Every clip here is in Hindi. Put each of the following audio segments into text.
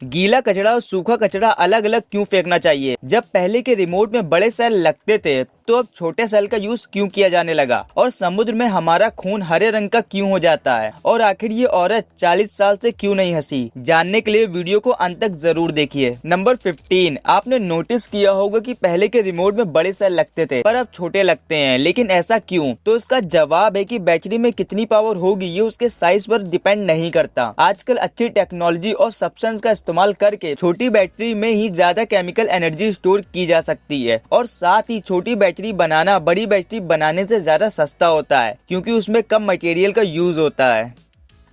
गीला कचरा और सूखा कचरा अलग अलग क्यों फेंकना चाहिए? जब पहले के रिमोट में बड़े सेल लगते थे तो अब छोटे सेल का यूज क्यों किया जाने लगा? और समुद्र में हमारा खून हरे रंग का क्यों हो जाता है? और आखिर ये औरत 40 साल से क्यों नहीं हंसी? जानने के लिए वीडियो को अंत तक जरूर देखिए। नंबर 15, आपने नोटिस किया होगा कि पहले के रिमोट में बड़े सेल लगते थे पर अब छोटे लगते हैं, लेकिन ऐसा क्यों? तो इसका जवाब है कि बैटरी में कितनी पावर होगी ये उसके साइज पर डिपेंड नहीं करता। आजकल अच्छी टेक्नोलॉजी और सब्सटेंस का इस्तेमाल करके छोटी बैटरी में ही ज्यादा केमिकल एनर्जी स्टोर की जा सकती है, और साथ ही छोटी बैटरी बनाना बड़ी बैटरी बनाने से ज्यादा सस्ता होता है क्योंकि उसमें कम मटेरियल का यूज होता है।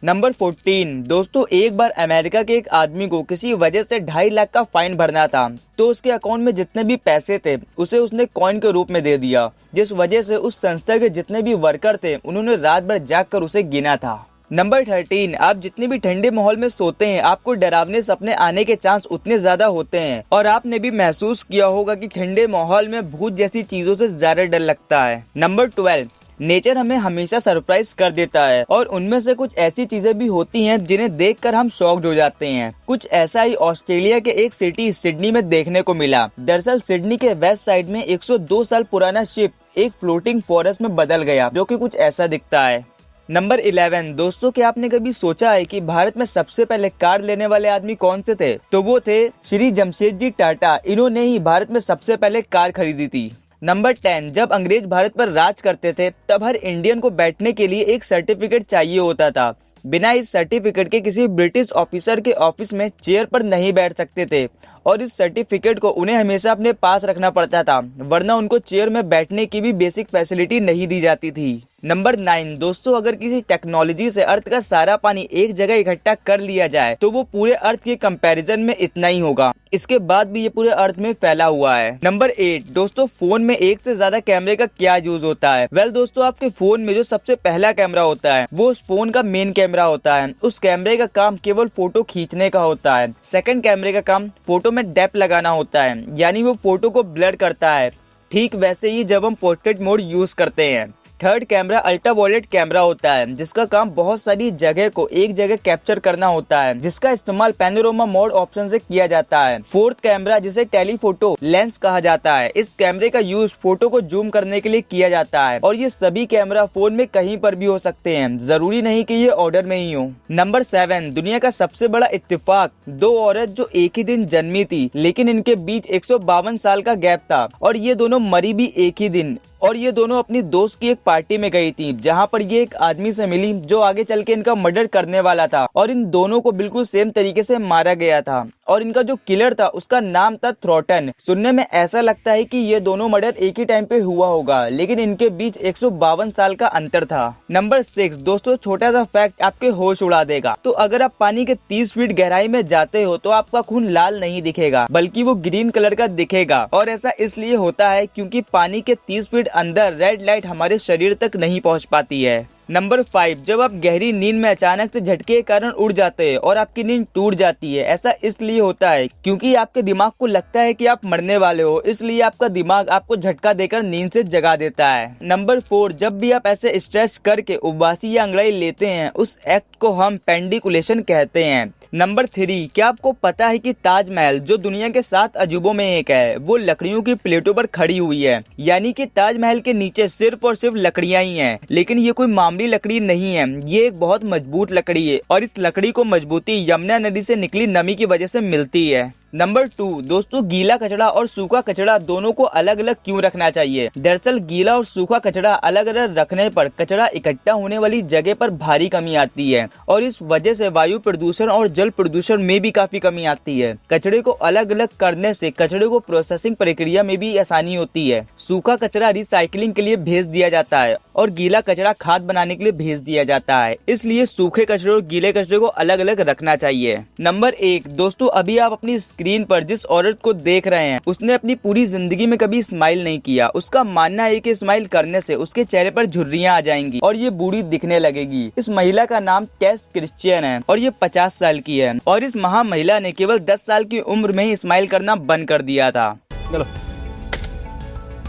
नंबर 14, दोस्तों एक बार अमेरिका के एक आदमी को किसी वजह से 2.5 लाख का फाइन भरना था, तो उसके अकाउंट में जितने भी पैसे थे उसे उसने कॉइन के रूप में दे दिया, जिस वजह से उस संस्था के जितने भी वर्कर थे उन्होंने रात भर जाग कर उसे गिना था। नंबर 13, आप जितने भी ठंडे माहौल में सोते हैं आपको डरावने सपने आने के चांस उतने ज्यादा होते हैं, और आपने भी महसूस किया होगा कि ठंडे माहौल में भूत जैसी चीजों से ज्यादा डर लगता है। नंबर 12, नेचर हमें हमेशा सरप्राइज कर देता है और उनमें से कुछ ऐसी चीजें भी होती हैं जिन्हें देखकर हम शॉक्ड हो जाते हैं। कुछ ऐसा ही ऑस्ट्रेलिया के एक सिटी सिडनी में देखने को मिला। दरअसल सिडनी के वेस्ट साइड में 102 साल पुराना शिप एक फ्लोटिंग फॉरेस्ट में बदल गया, जो कि कुछ ऐसा दिखता है। नंबर 11, दोस्तों क्या आपने कभी सोचा है कि भारत में सबसे पहले कार लेने वाले आदमी कौन से थे? तो वो थे श्री जमशेदजी टाटा। इन्होंने ही भारत में सबसे पहले कार खरीदी थी। नंबर 10, जब अंग्रेज भारत पर राज करते थे तब हर इंडियन को बैठने के लिए एक सर्टिफिकेट चाहिए होता था। बिना इस सर्टिफिकेट के किसी ब्रिटिश ऑफिसर के ऑफिस में चेयर पर नहीं बैठ सकते थे, और इस सर्टिफिकेट को उन्हें हमेशा अपने पास रखना पड़ता था, वरना उनको चेयर में बैठने की भी बेसिक फैसिलिटी नहीं दी जाती थी। नंबर 9, दोस्तों अगर किसी टेक्नोलॉजी से अर्थ का सारा पानी एक जगह इकट्ठा कर लिया जाए तो वो पूरे अर्थ के कंपैरिजन में इतना ही होगा। इसके बाद भी ये पूरे अर्थ में फैला हुआ है। नंबर 8, दोस्तों फोन में एक से ज्यादा कैमरे का क्या यूज होता है? वेल दोस्तों, आपके फोन में जो सबसे पहला कैमरा होता है वो उस फोन का मेन कैमरा होता है। उस कैमरे का काम केवल फोटो खींचने का होता है। सेकंड कैमरे का काम फोटो में डेप्थ लगाना होता है, यानी वो फोटो को ब्लर करता है। ठीक वैसे ही जब हम पोर्ट्रेट मोड यूज करते हैं। थर्ड कैमरा अल्ट्रावायलेट कैमरा होता है, जिसका काम बहुत सारी जगह को एक जगह कैप्चर करना होता है, जिसका इस्तेमाल पैनोरामा मोड ऑप्शन से किया जाता है। फोर्थ कैमरा जिसे टेलीफोटो लेंस कहा जाता है, इस कैमरे का यूज फोटो को जूम करने के लिए किया जाता है, और ये सभी कैमरा फोन में कहीं पर भी हो सकते हैं, जरूरी नहीं कि ये ऑर्डर में ही हो। नंबर 7, दुनिया का सबसे बड़ा इत्तेफाक, 2 औरत जो एक ही दिन जन्मी थी लेकिन इनके बीच 152 साल का गैप था, और ये दोनों मरी भी एक ही दिन, और ये दोनों अपनी दोस्त की एक पार्टी में गई थी जहां पर ये एक आदमी से मिली जो आगे चल के इनका मर्डर करने वाला था, और इन दोनों को बिल्कुल सेम तरीके से मारा गया था, और इनका जो किलर था उसका नाम था थ्रॉटन। सुनने में ऐसा लगता है कि ये दोनों मर्डर एक ही टाइम पे हुआ होगा, लेकिन इनके बीच 152 साल का अंतर था। नंबर 6, दोस्तों छोटा सा फैक्ट आपके होश उड़ा देगा। तो अगर आप पानी के 30 फीट गहराई में जाते हो तो आपका खून लाल नहीं दिखेगा बल्कि वो ग्रीन कलर का दिखेगा, और ऐसा इसलिए होता है क्योंकि पानी के 30 फीट अंदर रेड लाइट हमारे शरीर तक नहीं पहुंच पाती है। नंबर 5, जब आप गहरी नींद में अचानक से झटके के कारण उड़ जाते हैं और आपकी नींद टूट जाती है, ऐसा इसलिए होता है क्योंकि आपके दिमाग को लगता है कि आप मरने वाले हो, इसलिए आपका दिमाग आपको झटका देकर नींद से जगा देता है। नंबर 4, जब भी आप ऐसे स्ट्रेच करके उबासी या अंगड़ाई लेते हैं उस एक्ट को हम पेंडिकुलेशन कहते हैं। नंबर 3, क्या आपको पता है कि ताजमहल जो दुनिया के 7 अजूबों में एक है वो लकड़ियों की प्लेटों पर खड़ी हुई है, यानी कि ताजमहल के नीचे सिर्फ और सिर्फ लकड़ियां ही हैं, लेकिन ये कोई मामूली लकड़ी नहीं है, ये एक बहुत मजबूत लकड़ी है, और इस लकड़ी को मजबूती यमुना नदी से निकली नमी की वजह से मिलती है। नंबर 2, दोस्तों गीला कचरा और सूखा कचरा दोनों को अलग अलग क्यों रखना चाहिए? दरअसल गीला और सूखा कचरा अलग अलग रखने पर कचरा इकट्ठा होने वाली जगह पर भारी कमी आती है, और इस वजह से वायु प्रदूषण और जल प्रदूषण में भी काफी कमी आती है। कचरे को अलग अलग करने से कचरे को प्रोसेसिंग प्रक्रिया में भी आसानी होती है। सूखा कचरा रिसाइकलिंग के लिए भेज दिया जाता है और गीला कचरा खाद बनाने के लिए भेज दिया जाता है, इसलिए सूखे कचरे और गीले कचरे को अलग अलग रखना चाहिए। नंबर 1, दोस्तों अभी आप अपनी स्क्रीन पर जिस औरत को देख रहे हैं उसने अपनी पूरी जिंदगी में कभी स्माइल नहीं किया। उसका मानना है कि स्माइल करने से उसके चेहरे पर झुर्रियां आ जाएंगी और ये बूढ़ी दिखने लगेगी। इस महिला का नाम कैस क्रिश्चियन है और ये 50 साल की है, और इस महा महिला ने केवल 10 साल की उम्र में ही स्माइल करना बंद कर दिया था। चलो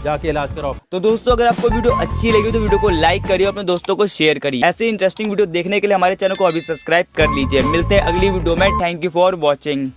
जाके इलाज कराओ। तो दोस्तों अगर आपको वीडियो अच्छी लगी तो वीडियो को लाइक करिए, अपने दोस्तों को शेयर करिए। ऐसे इंटरेस्टिंग वीडियो देखने के लिए हमारे चैनल को अभी सब्सक्राइब कर लीजिए। मिलते हैं अगली वीडियो में। Thank you for watching.